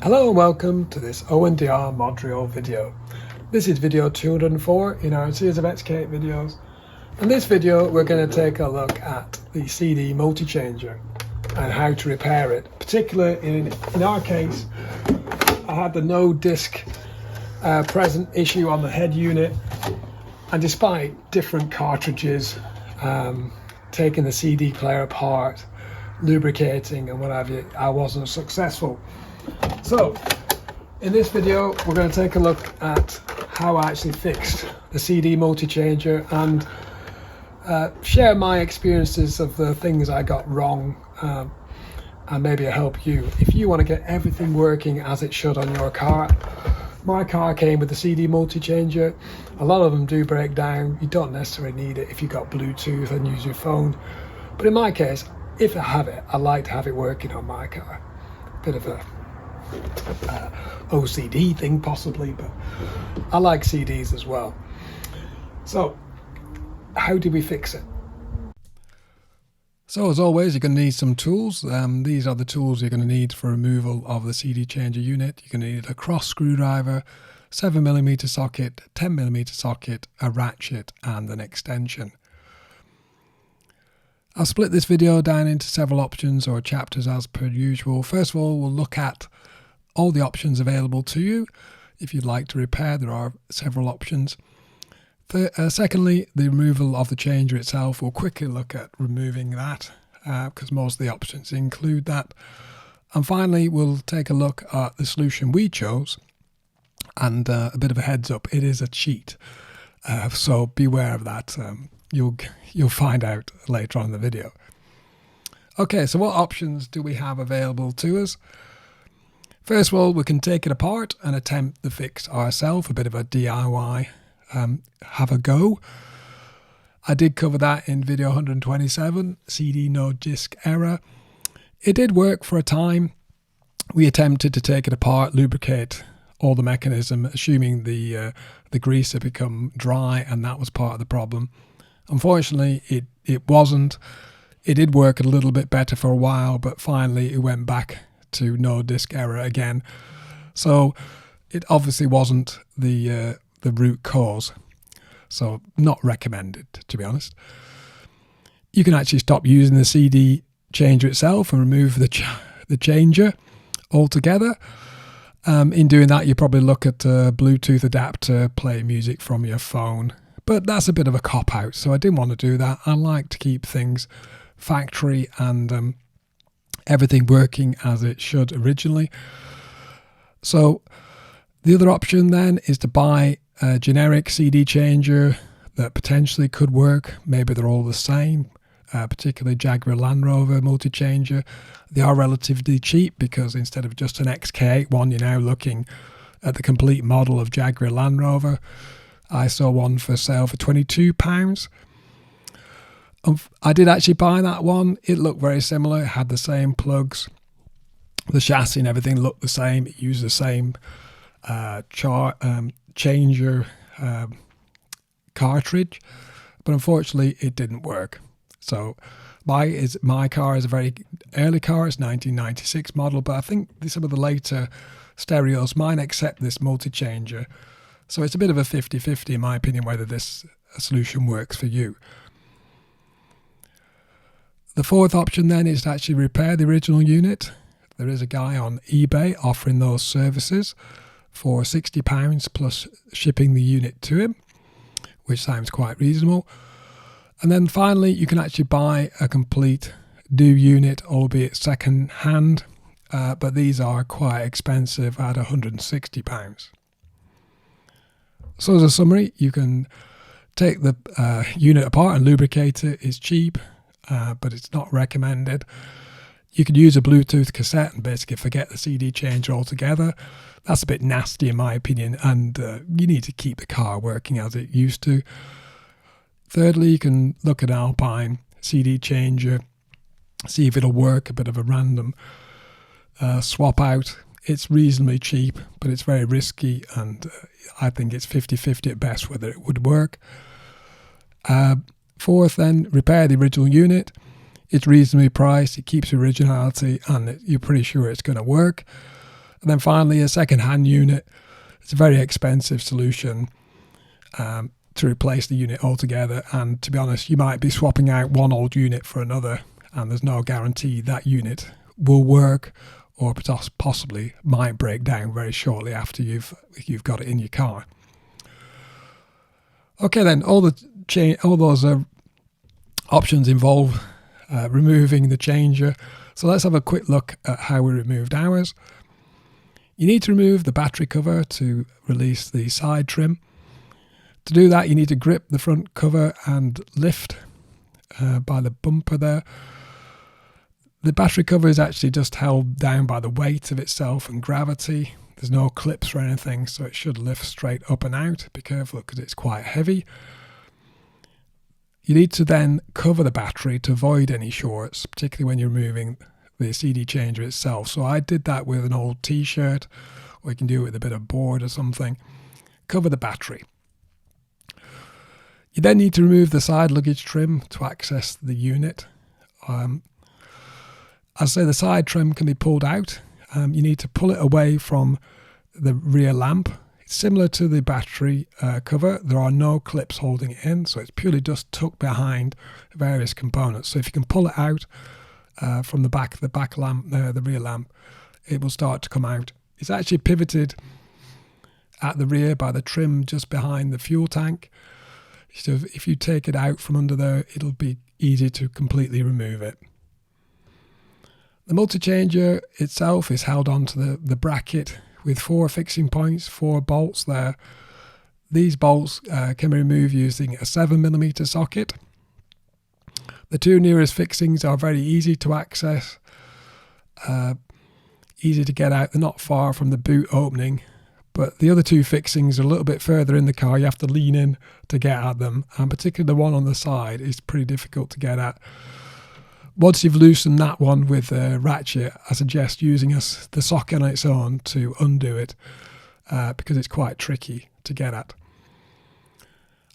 Hello and welcome to this ONDR Modurol video. This is video 204 in our series of XK8 videos. In this video we're going to take a look at the CD multi-changer and how to repair it. Particularly in our case, I had the no disc present issue on the head unit, and despite different cartridges, taking the CD player apart, lubricating and what have you, I wasn't successful. So in this video we're going to take a look at how I actually fixed the CD multi-changer and share my experiences of the things I got wrong, and maybe help you if you want to get everything working as it should on your car. My car came with the CD multi-changer. A lot of them do break down. You don't necessarily need it if you've got Bluetooth and use your phone, but in my case, if I have it, I like to have it working on my car. Bit of a OCD thing possibly, but I like CDs as well. So how do we fix it? So as always, you're going to need some tools. These are the tools you're going to need for removal of the CD changer unit. You're going to need a cross screwdriver, 7mm socket, 10mm socket, a ratchet and an extension. I'll split this video down into several options or chapters as per usual. First of all, we'll look at all the options available to you. If you'd like to repair, there are several options. Secondly, the removal of the changer itself. We'll quickly look at removing that because most of the options include that. And finally, we'll take a look at the solution we chose. And a bit of a heads up, it is a cheat. So beware of that. You'll find out later on in the video. Okay, so what options do we have available to us? First of all, we can take it apart and attempt the fix ourselves, a bit of a DIY, have a go. I did cover that in video 127, CD no disc error. It did work for a time. We attempted to take it apart, lubricate all the mechanism, assuming the grease had become dry, and that was part of the problem. Unfortunately, it wasn't. It did work a little bit better for a while, but finally it went back to no disc error again. So it obviously wasn't the root cause. So not recommended, to be honest. You can actually stop using the CD changer itself and remove the changer altogether. In doing that, you probably look at a Bluetooth adapter, play music from your phone. But that's a bit of a cop-out, so I didn't want to do that. I like to keep things factory and everything working as it should originally. So the other option then is to buy a generic CD changer that potentially could work. Maybe they're all the same, particularly Jaguar Land Rover multi-changer. They are relatively cheap because instead of just an XK8 one, you're now looking at the complete model of Jaguar Land Rover. I saw one for sale for £22. I did actually buy that one. It looked very similar. It had the same plugs. The chassis and everything looked the same. It used the same changer cartridge. But unfortunately, it didn't work. So my car is a very early car. It's 1996 model. But I think some of the later stereos might accept this multi-changer. So it's a bit of a 50-50 in my opinion whether this solution works for you. The fourth option then is to actually repair the original unit. There is a guy on eBay offering those services for £60 plus shipping the unit to him, which sounds quite reasonable. And then finally, you can actually buy a complete new unit, albeit second hand, but these are quite expensive at £160. So as a summary, you can take the unit apart and lubricate it. It's cheap, but it's not recommended. You could use a Bluetooth cassette and basically forget the CD changer altogether. That's a bit nasty in my opinion, and you need to keep the car working as it used to. Thirdly, you can look at Alpine CD changer, see if it'll work, a bit of a random swap out. It's reasonably cheap, but it's very risky, and I think it's 50-50 at best whether it would work. Fourth, then, repair the original unit. It's reasonably priced, it keeps originality, and you're pretty sure it's going to work. And then finally, a second-hand unit. It's a very expensive solution to replace the unit altogether, and to be honest, you might be swapping out one old unit for another, and there's no guarantee that unit will work, or possibly might break down very shortly after you've got it in your car. Okay, then all those options involve removing the changer. So let's have a quick look at how we removed ours. You need to remove the battery cover to release the side trim. To do that, you need to grip the front cover and lift by the bumper there. The battery cover is actually just held down by the weight of itself and gravity. There's no clips or anything, so it should lift straight up and out. Be careful because it's quite heavy. You need to then cover the battery to avoid any shorts, particularly when you're removing the CD changer itself. So I did that with an old t-shirt, or you can do it with a bit of board or something. Cover the battery. You then need to remove the side luggage trim to access the unit. As I say, the side trim can be pulled out. You need to pull it away from the rear lamp. It's similar to the battery cover. There are no clips holding it in, so it's purely just tucked behind various components. So if you can pull it out from the back lamp there, the rear lamp, it will start to come out. It's actually pivoted at the rear by the trim just behind the fuel tank. So if you take it out from under there, it'll be easy to completely remove it. The multi-changer itself is held onto the bracket with 4 fixing points, 4 bolts there. These bolts can be removed using a 7mm socket. The 2 nearest fixings are very easy to access, easy to get out. They're not far from the boot opening, but the other 2 fixings are a little bit further in the car. You have to lean in to get at them, and particularly the one on the side is pretty difficult to get at. Once you've loosened that one with a ratchet, I suggest using the socket on its own to undo it because it's quite tricky to get at.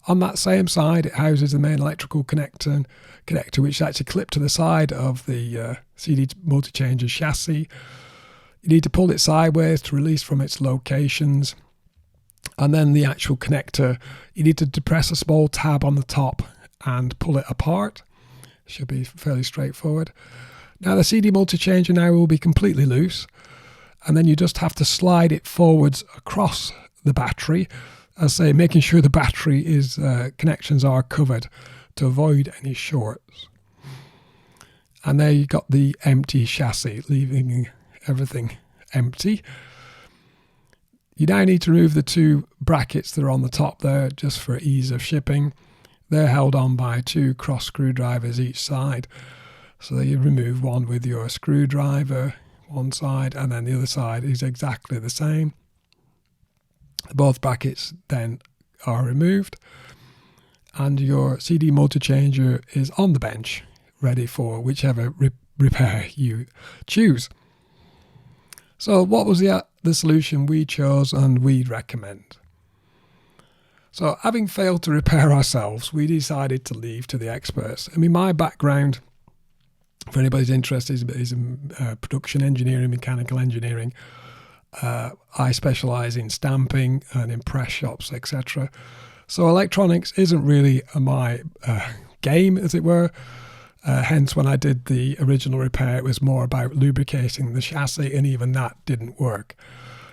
On that same side, it houses the main electrical connector which is actually clipped to the side of the CD multi-changer chassis. You need to pull it sideways to release from its locations. And then the actual connector, you need to depress a small tab on the top and pull it apart. Should be fairly straightforward. Now the CD multi-changer now will be completely loose, and then you just have to slide it forwards across the battery, as I say, making sure the battery connections are covered to avoid any shorts. And there you got the empty chassis, leaving everything empty. You now need to remove the 2 brackets that are on the top there, just for ease of shipping. They're held on by 2 cross screwdrivers each side. So you remove one with your screwdriver, one side, and then the other side is exactly the same. Both brackets then are removed, and your CD multi-changer is on the bench, ready for whichever repair you choose. So what was the solution we chose and we'd recommend? So having failed to repair ourselves, we decided to leave to the experts. I mean, my background, for anybody's interested, is in production engineering, mechanical engineering. I specialise in stamping and in press shops, etc. So electronics isn't really my game, as it were. Hence, when I did the original repair, it was more about lubricating the chassis, and even that didn't work.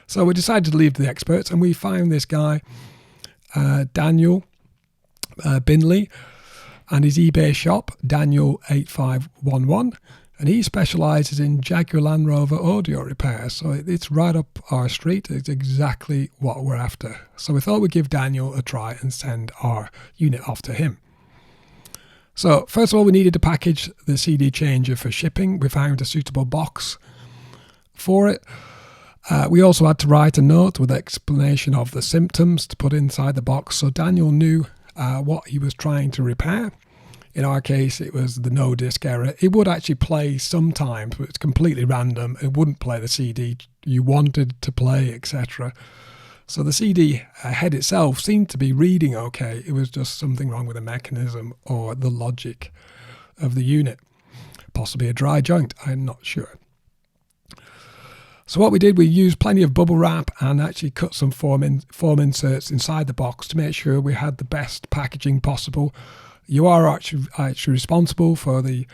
So we decided to leave to the experts, and we found this guy, Daniel Bindley, and his eBay shop, Daniel8511, and he specialises in Jaguar Land Rover audio repairs. So it's right up our street. It's exactly what we're after. So we thought we'd give Daniel a try and send our unit off to him. So first of all, we needed to package the CD changer for shipping. We found a suitable box for it. We also had to write a note with explanation of the symptoms to put inside the box, so Daniel knew what he was trying to repair. In our case, it was the no disc error. It would actually play sometimes, but it's completely random. It wouldn't play the CD you wanted to play, etc. So the CD head itself seemed to be reading okay. It was just something wrong with the mechanism or the logic of the unit. Possibly a dry joint, I'm not sure. So what we did, we used plenty of bubble wrap and actually cut some foam inserts inside the box to make sure we had the best packaging possible. You are actually responsible for the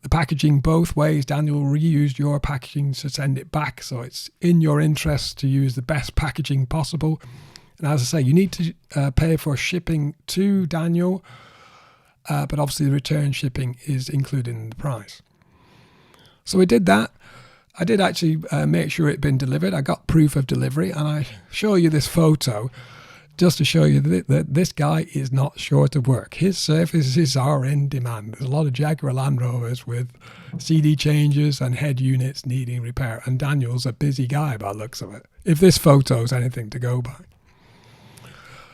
packaging both ways. Daniel reused your packaging to send it back, so it's in your interest to use the best packaging possible. And as I say, you need to pay for shipping to Daniel, but obviously the return shipping is included in the price. So we did that. I did actually make sure it had been delivered. I got proof of delivery, and I show you this photo just to show you that this guy is not short of work. His surfaces are in demand. There's a lot of Jaguar Land Rovers with CD changes and head units needing repair, and Daniel's a busy guy by the looks of it, if this photo is anything to go by.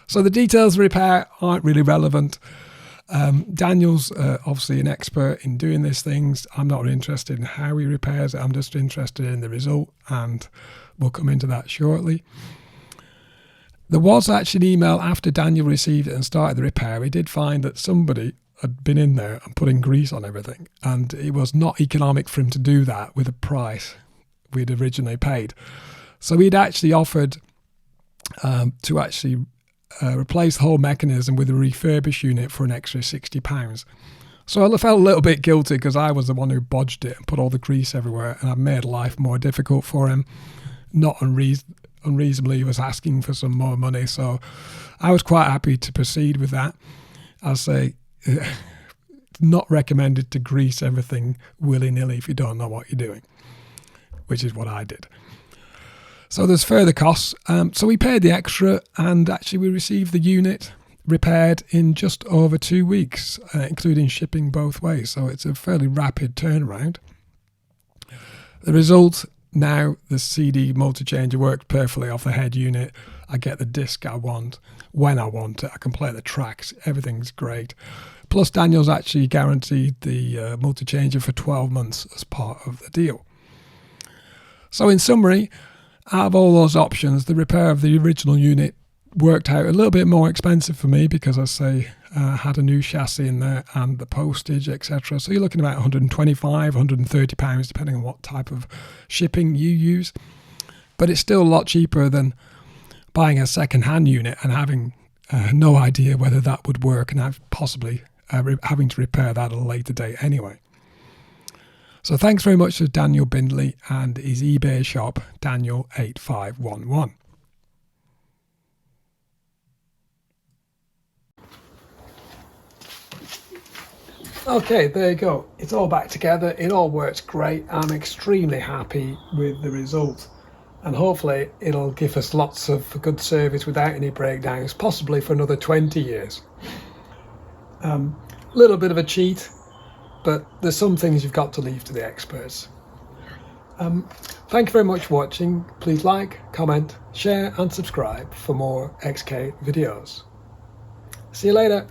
So the details of repair aren't really relevant. Daniel's obviously an expert in doing these things. I'm not interested in how he repairs it. I'm just interested in the result, and we'll come into that shortly. There was actually an email after Daniel received it and started the repair. We did find that somebody had been in there and putting grease on everything, and it was not economic for him to do that with the price we'd originally paid. So he'd actually offered to actually replace the whole mechanism with a refurbished unit for an extra £60. So I felt a little bit guilty because I was the one who bodged it and put all the grease everywhere, and I made life more difficult for him. Not unreasonably, he was asking for some more money, so I was quite happy to proceed with that. I'll say, not recommended to grease everything willy-nilly if you don't know what you're doing, which is what I did. So there's further costs. So we paid the extra, and actually we received the unit repaired in just over 2 weeks, including shipping both ways. So it's a fairly rapid turnaround. The result, now the CD multi-changer works perfectly off the head unit. I get the disc I want when I want it. I can play the tracks. Everything's great. Plus Daniel's actually guaranteed the multi-changer for 12 months as part of the deal. So in summary, out of all those options, the repair of the original unit worked out a little bit more expensive for me because, I say, had a new chassis in there and the postage, etc. So you're looking about £125, £130, depending on what type of shipping you use. But it's still a lot cheaper than buying a second-hand unit and having no idea whether that would work, and possibly having to repair that at a later date anyway. So thanks very much to Daniel Bindley and his eBay shop, Daniel8511. Okay, there you go. It's all back together. It all works great. I'm extremely happy with the result. And hopefully it'll give us lots of good service without any breakdowns, possibly for another 20 years. Little bit of a cheat, but there's some things you've got to leave to the experts. Thank you very much for watching. Please like, comment, share and subscribe for more XK videos. See you later.